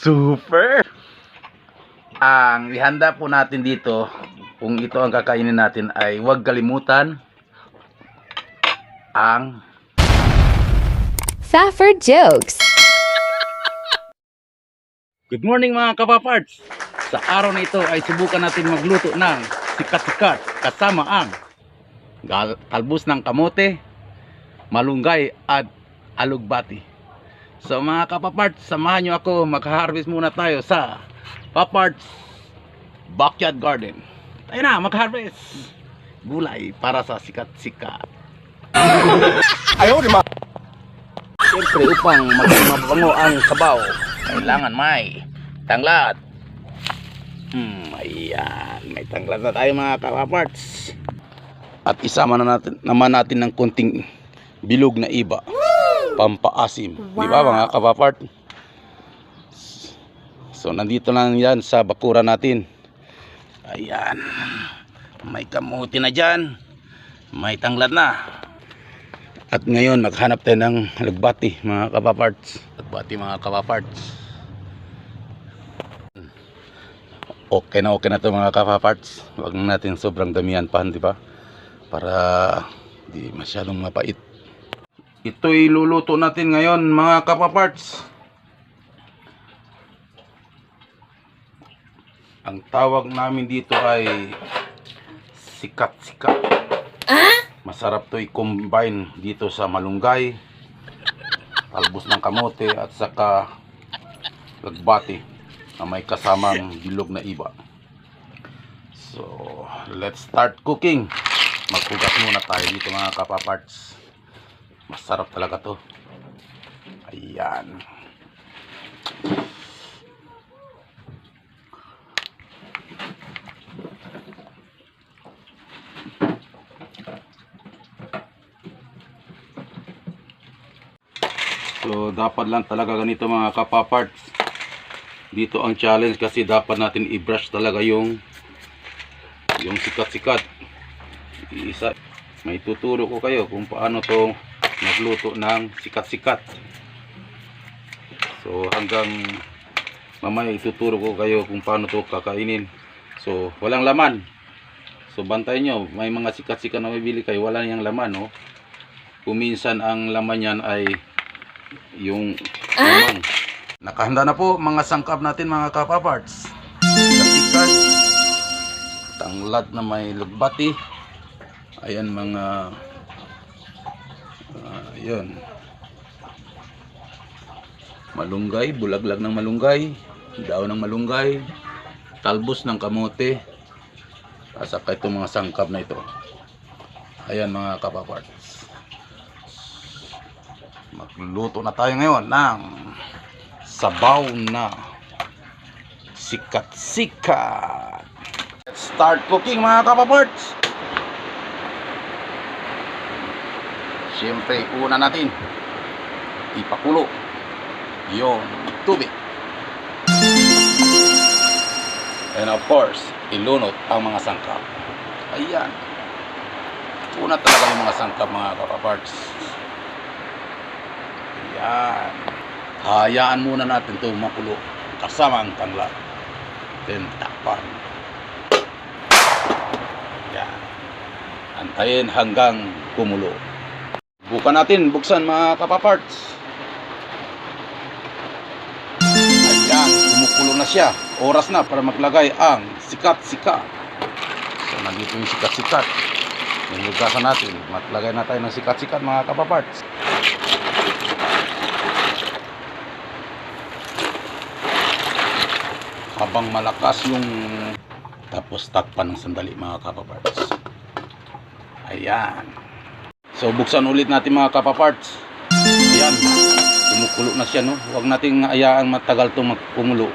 Super! Ang ihanda po natin dito, kung ito ang kakainin natin, ay huwag kalimutan ang Fafford Jokes. Good morning mga kapaparts! Sa araw na ito ay subukan natin magluto ng sikat-sikat kasama ang talbos ng kamote, malunggay at alugbati. So mga kapaparts, samahan nyo ako, mag-harvest muna tayo sa Paparts Backyard Garden. Tayo na, mag-harvest gulay para sa sikat-sikat. Ayaw di ma. Siyempre, upang maging mabango ang sabaw, kailangan may tanglad. Ayan, may tanglad na tayo mga kapaparts. At isama na natin ng konting bilog na iba, pampaasim. Wow. Di ba mga kapapart? So nandito lang yan sa bakura natin. Ayan, may kamuti na dyan, may tanglad na. At ngayon maghanap tayo ng alugbati mga kapaparts. Alugbati mga kapaparts. Okay na to mga kapaparts. Huwag natin sobrang damihan pa, di ba? Para di masyadong mapait. Ito'y luluto natin ngayon mga kapaparts. Ang tawag namin dito ay sikat-sikat. Masarap to i-combine dito sa malunggay, talbos ng kamote at saka lagbati na may kasamang bilog na iba. So let's start cooking. Magpugas muna tayo dito mga kapaparts. Masarap talaga to. Ayan. So dapat lang talaga ganito mga kapaparts. Dito ang challenge kasi dapat natin i-brush talaga yung sikat-sikat. Isa, may tuturo ko kayo kung paano to magluto ng sikat-sikat. So hanggang mamaya ituturo ko kayo kung paano to kakainin. So walang laman. So bantayan nyo, may mga sikat-sikat na mabili kayo, wala niyang laman, no? Kung minsan ang laman yan ay yung lamang. Nakahanda na po mga sangkap natin mga kapaparts. Sikat-sikat, tanglad na may lugbati. Ayan mga yun, malunggay, bulaglag ng malunggay, daon ng malunggay, talbos ng kamote, at saka itong mga sangkap na ito. Ayan mga kapaparts, magluto na tayo ngayon ng sabaw na sikat-sikat. Let's start cooking mga kapaparts. Siyempre, una natin ipakulo yung tubig. And of course, ilunot ang mga sangkap. Ayan. Una talaga yung mga sangkap mga kapaparts. Ayan. Hayaan muna natin ito makulo kasama ang tanglad. Then takpan. Ayan. Antayin hanggang kumulo. Buksan mga kapaparts. Ayan, kumukulo na siya. Oras na para maglagay ang sikat-sikat. So nandito yung sikat-sikat. Hinugasan natin. Maglagay na tayo ng sikat-sikat mga kapaparts. Habang malakas yung, tapos takpan ng sandali mga kapaparts. Ayan. So buksan ulit natin mga kapaparts. Ayan, kumukulo na siya, no? Huwag nating hayaan matagal itong magkumulo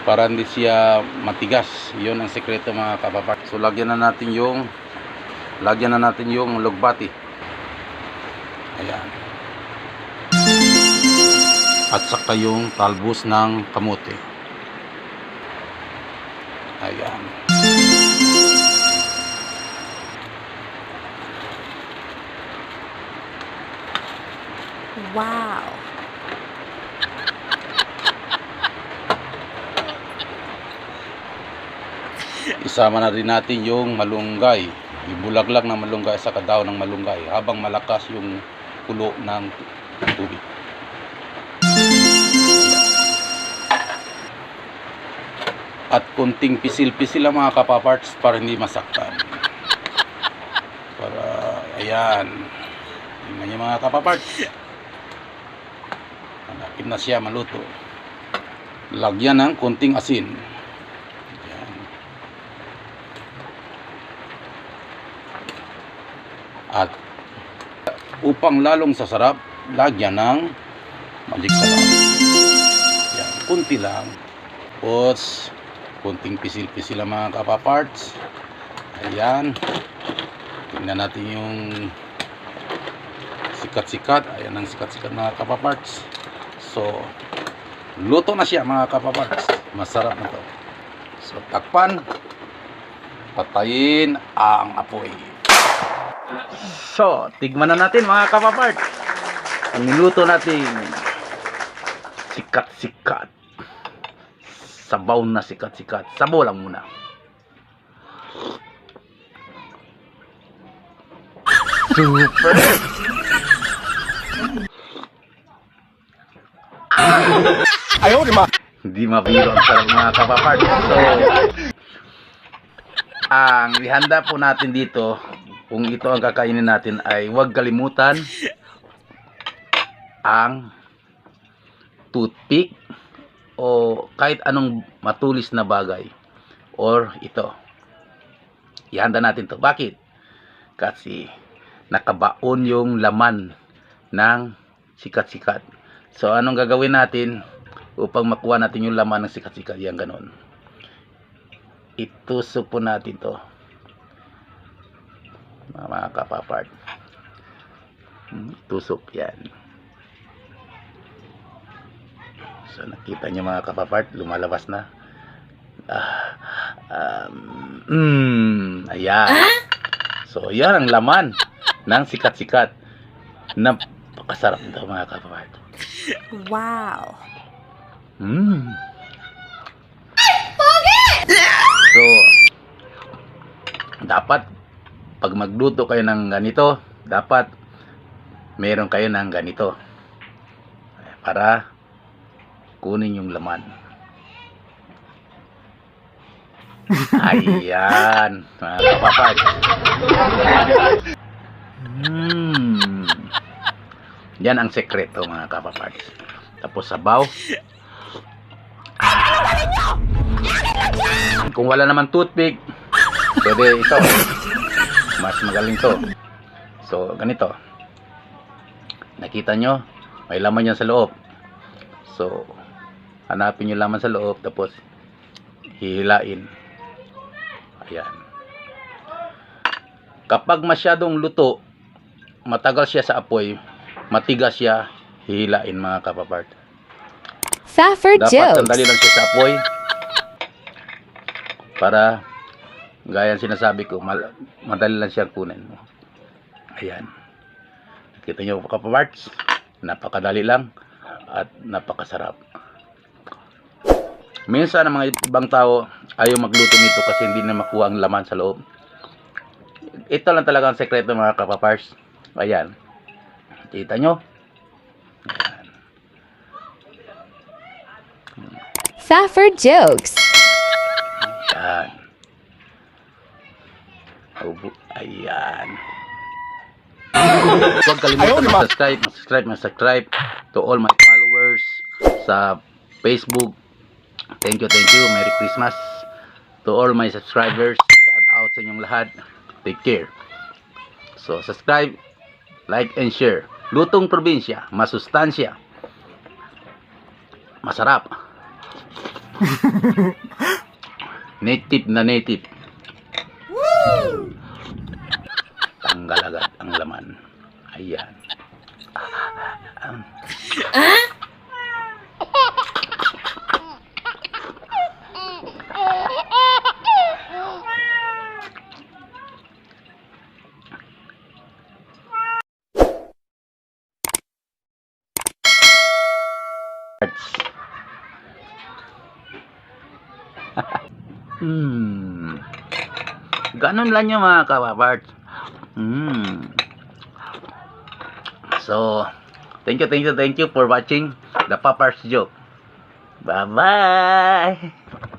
para hindi siya matigas. Yun ang sekreto mga kapaparts. So lagyan na natin yung lugbati. Ayan. At saka yung talbos ng kamote. Ayan. Wow. Isama na rin natin yung malunggay. Ibulaglag ng malunggay sa kadaw ng malunggay habang malakas yung kulo ng tubig. At kunting pisil-pisil ang mga kapaparts para hindi masaktan. Para, ayan. Tingnan niyo mga kapaparts. Hanapin na siya maluto. Lagyan ng kunting asin. Ayan. At upang lalong sasarap, lagyan ng magic sarap. Ayan, kunti lang. Tapos, kunting pisil-pisil ang mga kapaparts. Ayan. Tingnan natin yung sikat-sikat. Ayan ang sikat-sikat mga kapaparts. So, luto na siya mga kapaparts. Masarap na to. So, takpan. Patayin ang apoy. So, tigman na natin mga kapaparts. Ang niluto natin sikat-sikat. Sabaw na sikat-sikat. Sabaw lang muna. Super! Ayaw, di ba? Hindi mabiro ang sarap mga kapapart. So, ang ihanda po natin dito, kung ito ang kakainin natin, ay huwag kalimutan ang toothpick o kahit anong matulis na bagay or ito. Ihanda natin to. Bakit? Kasi nakabaon yung laman ng sikat-sikat. So anong gagawin natin upang makuha natin yung laman ng sikat-sikat? Yan ganon. Itusok po natin to mga kapapart. Tusok yan. So nakita nyo mga kapapart, lumalabas na. Ayan. So yan ang laman ng sikat-sikat. Napakasarap nito mga kapapart. Wow. So dapat pag magluto kayo ng ganito, dapat meron kayo ng ganito para kunin yung laman. Ayan mga kapapart. Yan ang sekreto mga kapapart. Tapos sabaw. Kung wala naman toothpick, pwede ito. Mas magaling to. So ganito. Nakita nyo, may laman yan sa loob. So hanapin yung laman sa loob, tapos hihilain. Ayan. Kapag masyadong luto, matagal siya sa apoy, matigas siya, hihilain mga kapapart. Safford Dapat jokes. sandali lang siya sa apoy para gaya sinasabi ko, madali lang siya kunin. Ayan. Kita nyo kapaparts, napakadali lang at napakasarap. Minsan ang mga ibang tao ayaw magluto nito kasi hindi na makuha ang laman sa loob. Ito lang talaga ang sekreto mga kapapars. Ayan. Kita nyo? Ayan. Safford jokes. Ayan. Ayan. Huwag kalimutan mag-subscribe to all my followers sa Facebook. Thank you. Merry Christmas to all my subscribers. Shout out sa inyong lahat. Take care. So, subscribe, like, and share. Lutong probinsya, masustansya, masarap. Native na native. Tanggal agad ang laman. Ayan. Ganun lang yung mga kapaparts. So, thank you for watching the Papar's Joke. Bye-bye!